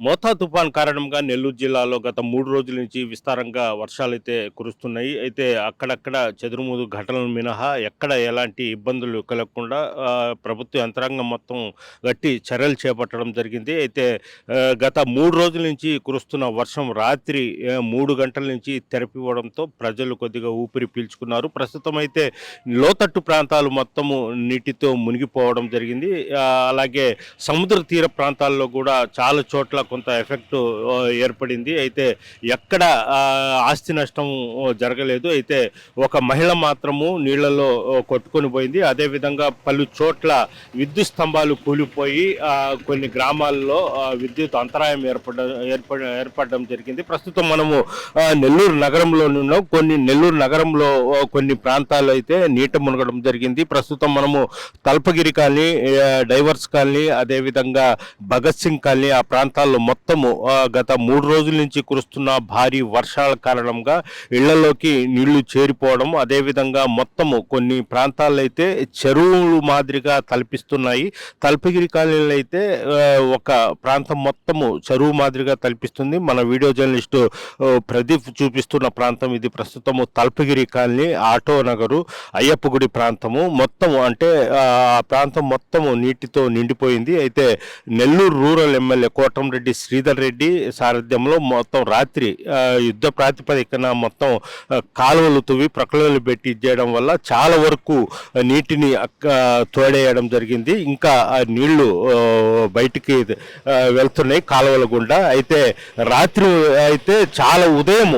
మోతా తుఫాన్ కారణంగా నెల్లూరు జిల్లాలో గత 3 రోజుల నుంచి విస్తారంగా వర్షాలైతే కురుస్తున్నాయి. అయితే అక్కడక్కడ చెదురుమదురు ఘటనలు మినహా ఎక్కడ ఎలాంటి ఇబ్బందులు కలగకుండా ప్రభుత్వ యంత్రాంగం మొత్తం గట్టి చర్యలు చేపట్టడం జరిగింది. అయితే గత 3 రోజుల నుంచి కురుస్తున్న వర్షం రాత్రి 3 గంటల నుంచి తెరపివ్వడంతో ప్రజలు కొద్దిగా ఊపిరి పీల్చుకున్నారు. ప్రస్తుతం అయితే లోతట్టు ప్రాంతాలు మొత్తము నీటితో మునిగిపోవడం జరిగింది. అలాగే సముద్ర తీర ప్రాంతాల్లో కూడా చాలా చోట్ల కొంత ఎఫెక్ట్ ఏర్పడింది. అయితే ఎక్కడ ఆస్తి నష్టం జరగలేదు. అయితే ఒక మహిళ మాత్రము నీళ్లలో కొట్టుకొని పోయింది. అదేవిధంగా పలు చోట్ల విద్యుత్ స్తంభాలు కూలిపోయి కొన్ని గ్రామాల్లో విద్యుత్ అంతరాయం ఏర్పడడం జరిగింది. ప్రస్తుతం మనము నెల్లూరు నగరంలో ఉన్నాం. నెల్లూరు నగరంలో కొన్ని ప్రాంతాలు అయితే నీట మునగడం జరిగింది. ప్రస్తుతం మనము తల్పగిరి కాలనీ, డైవర్స్ కాలనీ, అదేవిధంగా భగత్ సింగ్ కాలనీ ఆ ప్రాంతాల్లో మొత్తము గత 3 రోజుల నుంచి కురుస్తున్న భారీ వర్షాల కారణంగా ఇళ్లలోకి నీళ్లు చేరిపోవడం, అదేవిధంగా మొత్తము కొన్ని ప్రాంతాల్లో అయితే చెరువులు మాదిరిగా తలపిస్తున్నాయి. తల్పగిరి కాలనీలో అయితే ఒక ప్రాంతం మొత్తము చెరువు మాదిరిగా తలపిస్తుంది. మన వీడియో జర్నలిస్టు ప్రదీప్ చూపిస్తున్న ప్రాంతం ఇది. ప్రస్తుతము తల్పగిరి కాలనీ, ఆటో నగరు, అయ్యప్ప గుడి ప్రాంతము మొత్తము అంటే ఆ ప్రాంతం మొత్తము నీటితో నిండిపోయింది. అయితే నెల్లూరు రూరల్ ఎమ్మెల్యే కోటంరెడ్డి శ్రీధర్ రెడ్డి సారథ్యంలో మొత్తం రాత్రి యుద్ధ ప్రాతిపదికన మొత్తం కాలువలు తువ్వి ప్రక్కలు పెట్టి చేయడం వల్ల చాలా వరకు నీటిని తోడేయడం జరిగింది. ఇంకా నీళ్లు బయటికి వెళ్తున్నాయి కాలువల గుండా. అయితే రాత్రి అయితే చాలా ఉదయం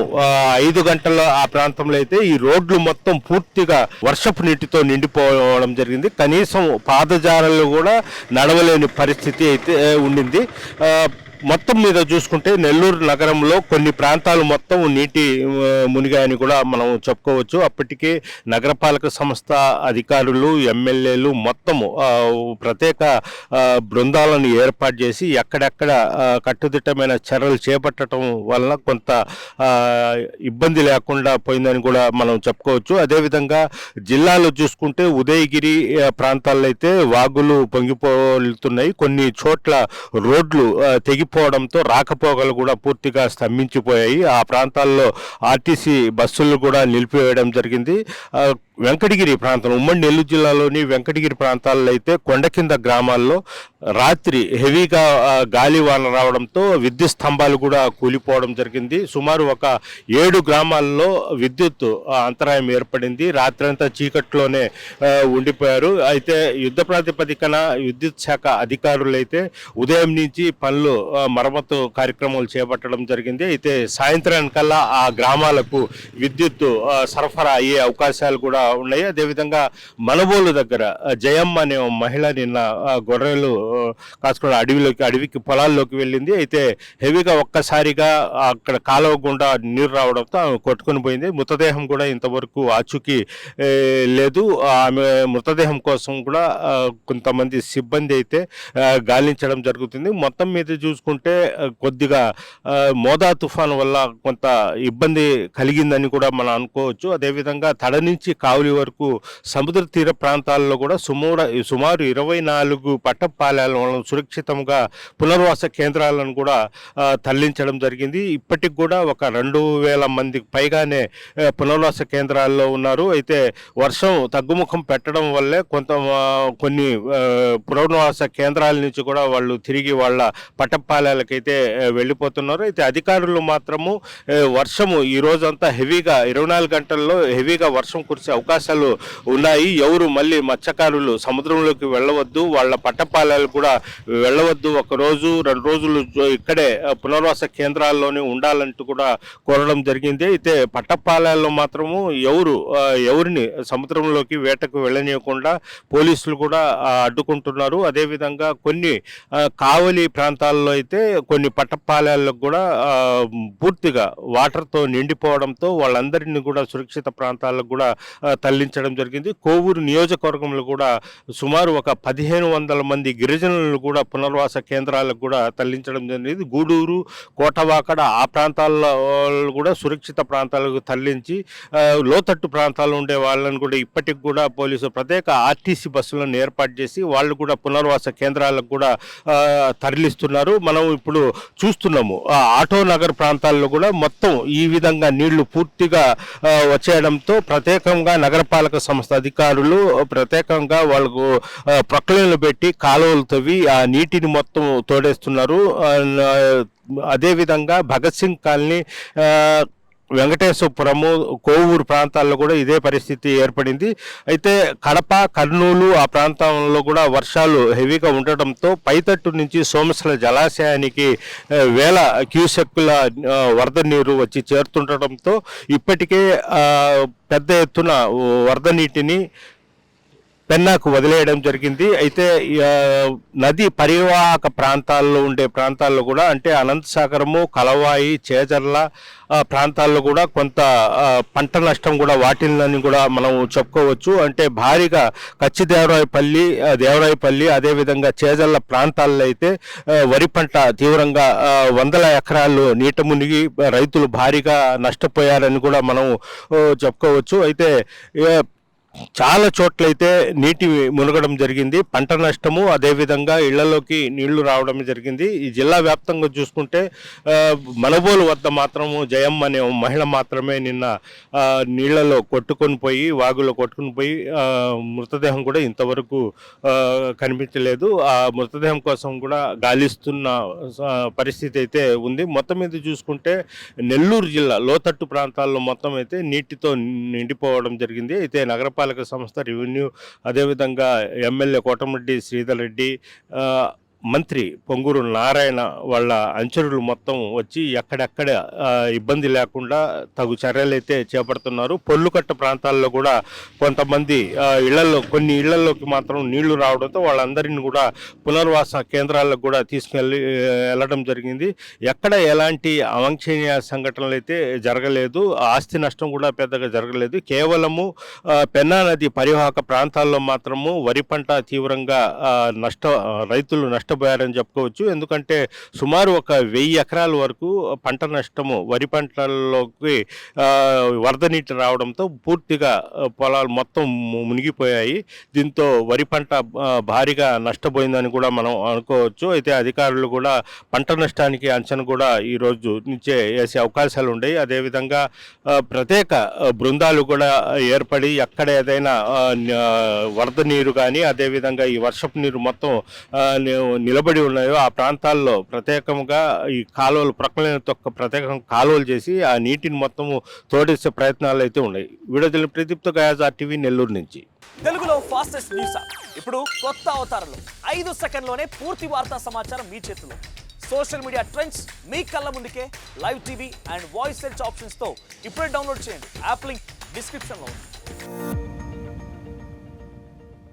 5 గంటల ఆ ప్రాంతంలో అయితే ఈ రోడ్లు మొత్తం పూర్తిగా వర్షపు నీటితో నిండిపోవడం జరిగింది. కనీసం పాదజారలు కూడా నడవలేని పరిస్థితి అయితే ఉండింది. మొత్తం మీద చూసుకుంటే నెల్లూరు నగరంలో కొన్ని ప్రాంతాలు మొత్తం నీటి మునిగాయని కూడా మనం చెప్పుకోవచ్చు. అప్పటికే నగరపాలక సంస్థ అధికారులు, ఎమ్మెల్యేలు మొత్తము ప్రత్యేక బృందాలను ఏర్పాటు చేసి ఎక్కడెక్కడ కట్టుదిట్టమైన చర్యలు చేపట్టడం వలన కొంత ఇబ్బంది లేకుండా పోయిందని కూడా మనం చెప్పుకోవచ్చు. అదేవిధంగా జిల్లాలో చూసుకుంటే ఉదయగిరి ప్రాంతాల్లో అయితే వాగులు పొంగిపోతున్నాయి. కొన్ని చోట్ల రోడ్లు తెగిపోవడంతో రాకపోకలు కూడా పూర్తిగా స్తంభించిపోయాయి. ఆ ప్రాంతాల్లో ఆర్టీసీ బస్సులు కూడా నిలిపివేయడం జరిగింది. వెంకటగిరి ప్రాంతం, ఉమ్మడి నెల్లూరు జిల్లాలోని వెంకటగిరి ప్రాంతాల్లో అయితే కొండ కింద గ్రామాల్లో రాత్రి హెవీగా గాలివాన రావడంతో విద్యుత్ స్తంభాలు కూడా కూలిపోవడం జరిగింది. సుమారు ఒక 7 గ్రామాల్లో విద్యుత్ అంతరాయం ఏర్పడింది. రాత్రంతా చీకట్లోనే ఉండిపోయారు. అయితే యుద్ధ ప్రాతిపదికన విద్యుత్ శాఖ అధికారులు అయితే ఉదయం నుంచి పనులు మరమ్మతు కార్యక్రమాలు చేపట్టడం జరిగింది. అయితే సాయంత్రానికల్లా ఆ గ్రామాలకు విద్యుత్ సరఫరా అయ్యే అవకాశాలు కూడా ఉన్నాయి. అదేవిధంగా మనబోలు దగ్గర జయమ్మ అనే మహిళ నిన్న గొర్రెలు కాసుకున్న అడవికి పొలాల్లోకి వెళ్ళింది. అయితే హెవీగా ఒక్కసారిగా అక్కడ కాలువ గుండా నీరు రావడంతో ఆమె కొట్టుకొని పోయింది. మృతదేహం కూడా ఇంతవరకు ఆచూకీ లేదు. ఆమె మృతదేహం కోసం కూడా కొంతమంది సిబ్బంది అయితే గాలించడం జరుగుతుంది. మొత్తం మీద చూసుకుంటే కొద్దిగా మోదా తుఫాను వల్ల కొంత ఇబ్బంది కలిగిందని కూడా మనం అనుకోవచ్చు. అదేవిధంగా తడ నుంచి కావలి వరకు సముద్ర తీర ప్రాంతాల్లో కూడా సుమారు 24 పట్టపాలెలను సురక్షితంగా పునర్వాస కేంద్రాలను కూడా తరలించడం జరిగింది. ఇప్పటికి కూడా ఒక 2000 మందికి పైగానే పునర్వాస కేంద్రాల్లో ఉన్నారు. అయితే వర్షం తగ్గుముఖం పెట్టడం వల్లే కొన్ని పునర్వాస కేంద్రాల నుంచి కూడా వాళ్ళు తిరిగి వాళ్ళ పట్టపాలెలకైతే వెళ్ళిపోతున్నారు. అయితే అధికారులు మాత్రము వర్షము ఈ రోజంతా హెవీగా 24 గంటల్లో హెవీగా వర్షం కురిసే అవకాశాలు ఉన్నాయి. ఎవరు మళ్ళీ మత్స్యకారులు సముద్రంలోకి వెళ్ళవద్దు, వాళ్ళ పట్టపాలెలు కూడా వెళ్ళవద్దు, 1 రోజు 2 రోజులు ఇక్కడే పునర్వాస కేంద్రాల్లోనే ఉండాలంటూ కూడా కోరడం జరిగింది. అయితే పట్టపాలెల్లో మాత్రము ఎవరిని సముద్రంలోకి వేటకు వెళ్ళనీయకుండా పోలీసులు కూడా అడ్డుకుంటున్నారు. అదేవిధంగా కొన్ని కావలి ప్రాంతాల్లో అయితే కొన్ని పట్టపాలెలకు కూడా పూర్తిగా వాటర్తో నిండిపోవడంతో వాళ్ళందరినీ కూడా సురక్షిత ప్రాంతాలకు కూడా తరలించడం జరిగింది. కోవూరు నియోజకవర్గంలో కూడా సుమారు ఒక 1500 మంది గిరిజనులను కూడా పునర్వాస కేంద్రాలకు కూడా తరలించడం జరిగింది. గూడూరు, కోటవాకడ ఆ ప్రాంతాల్లో కూడా సురక్షిత ప్రాంతాలకు తరలించి లోతట్టు ప్రాంతాల్లో ఉండే వాళ్ళని కూడా ఇప్పటికి కూడా పోలీసులు ప్రత్యేక ఆర్టీసీ బస్సులను ఏర్పాటు చేసి వాళ్ళు కూడా పునర్వాస కేంద్రాలకు కూడా తరలిస్తున్నారు. మనం ఇప్పుడు చూస్తున్నాము ఆటో నగర్ ప్రాంతాల్లో కూడా మొత్తం ఈ విధంగా నీళ్లు పూర్తిగా వచ్చేయడంతో ప్రత్యేకంగా నగరపాలక సంస్థ అధికారులు ప్రత్యేకంగా వాళ్ళకు ప్రొక్లైన్లు పెట్టి కాలువలు తవ్వి ఆ నీటిని మొత్తం తోడేస్తున్నారు. అదేవిధంగా భగత్ సింగ్ కాలనీ, వెంకటేశ్వరపురము, కోవూరు ప్రాంతాల్లో కూడా ఇదే పరిస్థితి ఏర్పడింది. అయితే కడప, కర్నూలు ఆ ప్రాంతంలో కూడా వర్షాలు హెవీగా ఉండటంతో పైతట్టు నుంచి సోమశిల జలాశయానికి వేల క్యూసెక్కుల వరద నీరు వచ్చి చేరుతుండటంతో ఇప్పటికే పెద్ద ఎత్తున వరద నీటిని పెన్నాకు వదిలేయడం జరిగింది. అయితే నది పరివాహక ప్రాంతాల్లో ఉండే ప్రాంతాల్లో కూడా అంటే అనంతసాగరము, కలవాయి, చేజర్ల ప్రాంతాల్లో కూడా కొంత పంట నష్టం కూడా వాటిల్లని కూడా మనం చెప్పుకోవచ్చు. అంటే భారీగా దేవరాయపల్లి అదేవిధంగా చేజర్ల ప్రాంతాల్లో అయితే వరి పంట తీవ్రంగా 100 ఎకరాలు నీట మునిగి రైతులు భారీగా నష్టపోయారని కూడా మనం చెప్పుకోవచ్చు. అయితే చాలా చోట్లయితే నీటి మునగడం జరిగింది, పంట నష్టము అదేవిధంగా ఇళ్లలోకి నీళ్లు రావడం జరిగింది. ఈ జిల్లా వ్యాప్తంగా చూసుకుంటే మనబోలు వద్ద మాత్రము జయం అనే మహిళ మాత్రమే నిన్న నీళ్లలో వాగులో కొట్టుకొని పోయి మృతదేహం కూడా ఇంతవరకు కనిపించలేదు. ఆ మృతదేహం కోసం కూడా గాలిస్తున్న పరిస్థితి అయితే ఉంది. మొత్తం మీద చూసుకుంటే నెల్లూరు జిల్లా లోతట్టు ప్రాంతాల్లో మొత్తం అయితే నీటితో నిండిపోవడం జరిగింది. అయితే నగరపాలక సంస్థ, రెవెన్యూ అదేవిధంగా ఎమ్మెల్యే కోటమిరెడ్డి శ్రీధర్ రెడ్డి, మంత్రి పొంగూరు నారాయణ వాళ్ళ అనుచరులు మొత్తం వచ్చి ఎక్కడెక్కడ ఇబ్బంది లేకుండా తగు చర్యలు అయితే చేపడుతున్నారు. పొల్లుకట్ట ప్రాంతాల్లో కూడా కొంతమంది కొన్ని ఇళ్లలోకి మాత్రం నీళ్లు రావడంతో వాళ్ళందరినీ కూడా పునర్వాస కేంద్రాలకు కూడా వెళ్ళడం జరిగింది. ఎక్కడ ఎలాంటి అవాంఛనీయ సంఘటనలు అయితే జరగలేదు, ఆస్తి నష్టం కూడా పెద్దగా జరగలేదు. కేవలము పెన్నా నది పరివాహక ప్రాంతాల్లో మాత్రము వరి పంట తీవ్రంగా రైతులు నష్టపోయారని చెప్పుకోవచ్చు. ఎందుకంటే సుమారు ఒక 1000 ఎకరాల వరకు పంట నష్టము వరి పంటల్లోకి వరద నీటి రావడంతో పూర్తిగా పొలాలు మొత్తం మునిగిపోయాయి. దీంతో వరి పంట భారీగా నష్టపోయిందని కూడా మనం అనుకోవచ్చు. అయితే అధికారులు కూడా పంట నష్టానికి అంచనా కూడా ఈ రోజు నుంచే వేసే అవకాశాలు ఉన్నాయి. అదేవిధంగా ప్రత్యేక బృందాలు కూడా ఏర్పడి ఎక్కడ ఏదైనా వరద నీరు కానీ అదేవిధంగా ఈ వర్షపు నీరు మొత్తం నిలబడి ఉన్నాయో ఆ ప్రాంతాల్లో ప్రత్యేకంగా ఈ కాలువలు ప్రక్కలతో ప్రత్యేకంగా కాలువలు చేసి ఆ నీటిని మొత్తము తోడేసే ప్రయత్నాలు అయితే ఉన్నాయి. వీడియో ప్రదీప్తో గయాజ్ RTV నెల్లూరు నుంచి. తెలుగులో ఫాస్టెస్ట్ న్యూస్ ఇప్పుడు కొత్త అవతారంలో 5 సెకండ్లోనే పూర్తి వార్తా సమాచారం మీ చేతిలో. సోషల్ మీడియా ట్రెండ్స్ మీ కళ్ళ ముందుకే live TV and voice search ఆప్షన్స్తో ఇప్పుడే డౌన్లోడ్ చేయండి. యాప్ లింక్ డిస్క్రిప్షన్లో ఉంది.